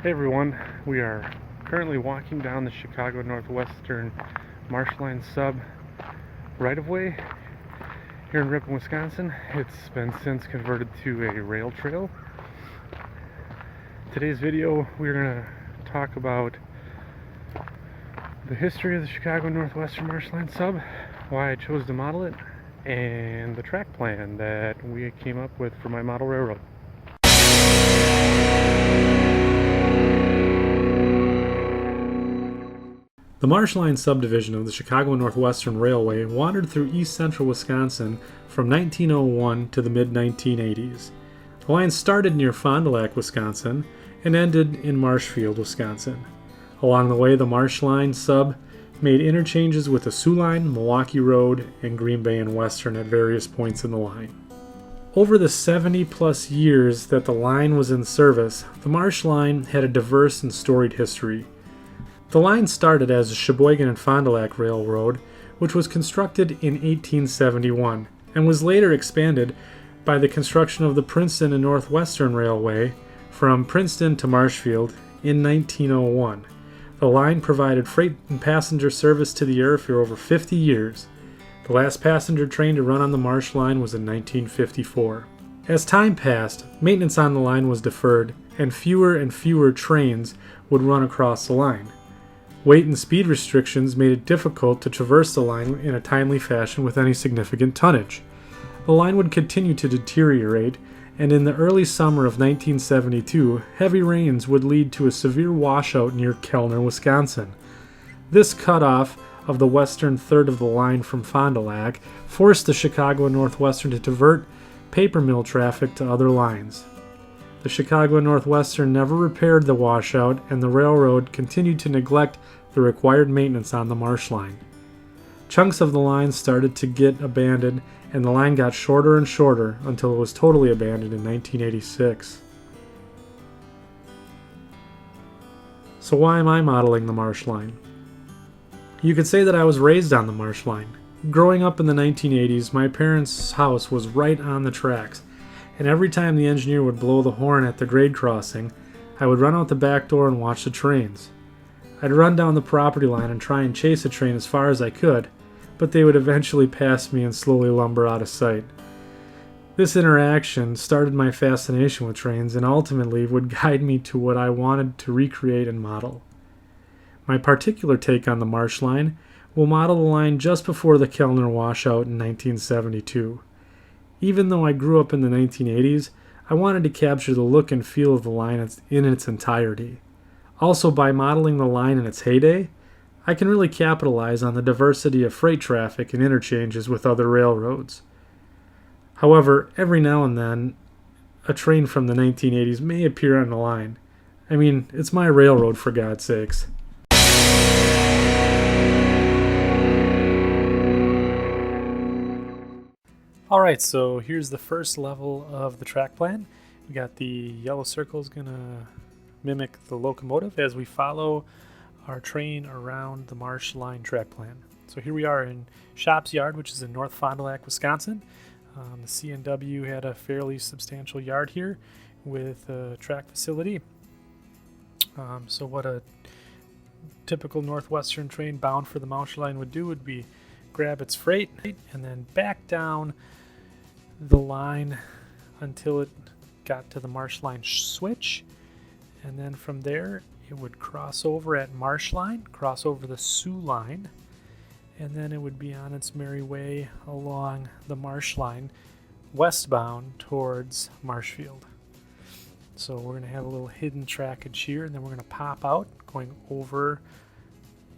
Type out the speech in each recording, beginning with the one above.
Hey everyone, we are currently walking down the Chicago Northwestern Marshline Sub right-of-way here in Ripon, Wisconsin. It's been since converted to a rail trail. Today's video, we're going to talk about the history of the Chicago Northwestern Marshline Sub, why I chose to model it, and the track plan that we came up with for my model railroad. The Marshline Subdivision of the Chicago Northwestern Railway wandered through east central Wisconsin from 1901 to the mid-1980s. The line started near Fond du Lac, Wisconsin, and ended in Marshfield, Wisconsin. Along the way, the Marshline Sub made interchanges with the Sioux Line, Milwaukee Road, and Green Bay and Western at various points in the line. Over the 70-plus years that the line was in service, the Marshline had a diverse and storied history. The line started as the Sheboygan and Fond du Lac Railroad, which was constructed in 1871, and was later expanded by the construction of the Princeton and Northwestern Railway from Princeton to Marshfield in 1901. The line provided freight and passenger service to the area for over 50 years. The last passenger train to run on the Marsh Line was in 1954. As time passed, maintenance on the line was deferred, and fewer trains would run across the line. Weight and speed restrictions made it difficult to traverse the line in a timely fashion with any significant tonnage. The line would continue to deteriorate, and in the early summer of 1972, heavy rains would lead to a severe washout near Kellner, Wisconsin. This cutoff of the western third of the line from Fond du Lac forced the Chicago Northwestern to divert paper mill traffic to other lines. The Chicago Northwestern never repaired the washout, and the railroad continued to neglect the required maintenance on the Marsh Line. Chunks of the line started to get abandoned, and the line got shorter and shorter until it was totally abandoned in 1986. So why am I modeling the Marsh Line? You could say that I was raised on the Marsh Line. Growing up in the 1980s, my parents' house was right on the tracks, and every time the engineer would blow the horn at the grade crossing, I would run out the back door and watch the trains. I'd run down the property line and try and chase a train as far as I could, but they would eventually pass me and slowly lumber out of sight. This interaction started my fascination with trains and ultimately would guide me to what I wanted to recreate and model. My particular take on the Marsh Line will model the line just before the Kellner washout in 1972. Even though I grew up in the 1980s, I wanted to capture the look and feel of the line in its entirety. Also, by modeling the line in its heyday, I can really capitalize on the diversity of freight traffic and interchanges with other railroads. However, every now and then, a train from the 1980s may appear on the line. I mean, it's my railroad, for God's sakes. Alright, so here's the first level of the track plan. We got the yellow circles gonna mimic the locomotive as we follow our train around the Marsh Line track plan. So here we are in Shop's Yard, which is in North Fond du Lac, Wisconsin. The CNW had a fairly substantial yard here with a track facility. So what a typical Northwestern train bound for the Marsh Line would do would be grab its freight and then back down the line until it got to the Marsh Line switch, and then from there it would cross over at Marsh Line, cross over the Sioux Line, and then it would be on its merry way along the Marsh Line westbound towards Marshfield. So we're going to have a little hidden trackage here, and then we're going to pop out going over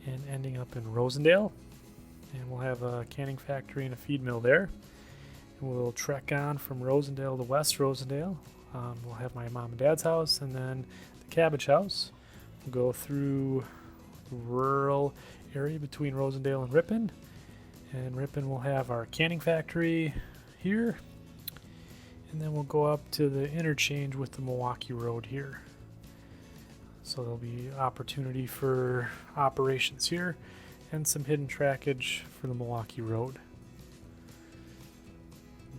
and ending up in Rosendale, and we'll have a canning factory and a feed mill there. And we'll trek on from Rosendale to West Rosendale. We'll have my mom and dad's house and then the cabbage house. We'll go through the rural area between Rosendale and Ripon. And Ripon will have our canning factory here. And then we'll go up to the interchange with the Milwaukee Road here. So there'll be opportunity for operations here and some hidden trackage for the Milwaukee Road.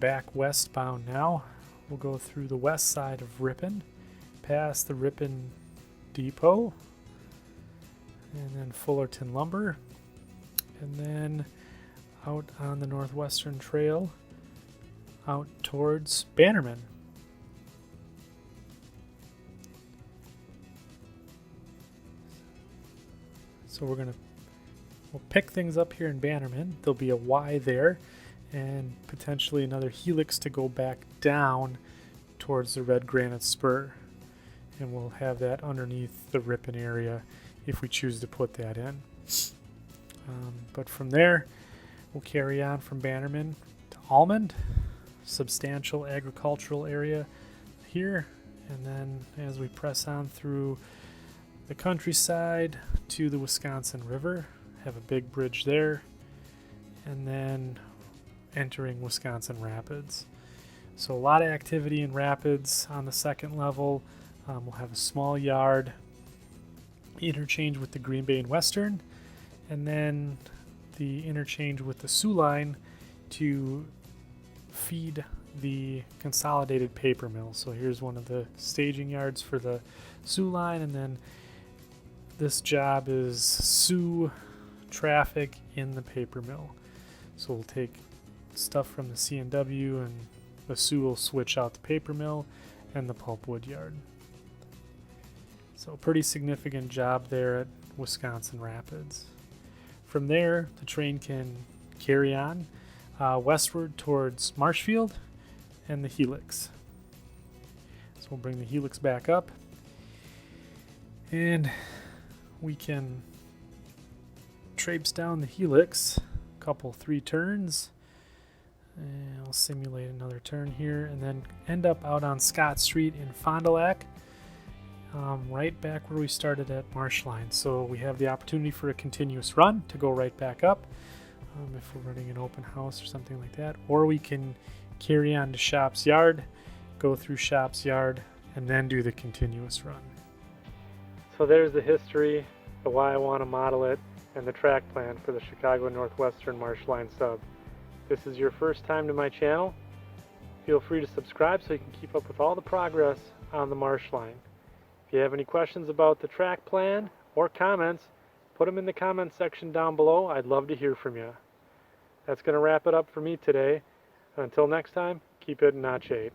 Back westbound now, we'll go through the west side of Ripon, past the Ripon Depot, and then Fullerton Lumber, and then out on the Northwestern Trail out towards Bannerman. So we'll pick things up here in Bannerman. There'll be a Y there and potentially another helix to go back down towards the red granite spur. And we'll have that underneath the Ripon area if we choose to put that in. But from there, we'll carry on from Bannerman to Almond, substantial agricultural area here. And then as we press on through the countryside to the Wisconsin River, have a big bridge there, and then entering Wisconsin Rapids. So a lot of activity in Rapids on the second level. We'll have a small yard, interchange with the Green Bay and Western, and then the interchange with the Sioux line to feed the consolidated paper mill. So here's one of the staging yards for the Sioux line, and then this job is Sioux traffic in the paper mill. So we'll take stuff from the CNW, and the Sioux will switch out the paper mill and the pulpwood yard. So a pretty significant job there at Wisconsin Rapids. From there, the train can carry on westward towards Marshfield and the helix. So we'll bring the helix back up, and we can traipse down the helix a couple 3 turns, and I'll simulate another turn here, and then end up out on Scott Street in Fond du Lac, right back where we started at Marshline. So we have the opportunity for a continuous run to go right back up if we're running an open house or something like that, or we can carry on to Shop's Yard, go through Shop's Yard, and then do the continuous run. So there's the history, the why I want to model it, and the track plan for the Chicago Northwestern Marshline Sub. If this is your first time to my channel, feel free to subscribe so you can keep up with all the progress on the Marshline. If you have any questions about the track plan or comments, put them in the comment section down below. I'd love to hear from you. That's going to wrap it up for me today. Until next time, keep it in notch 8.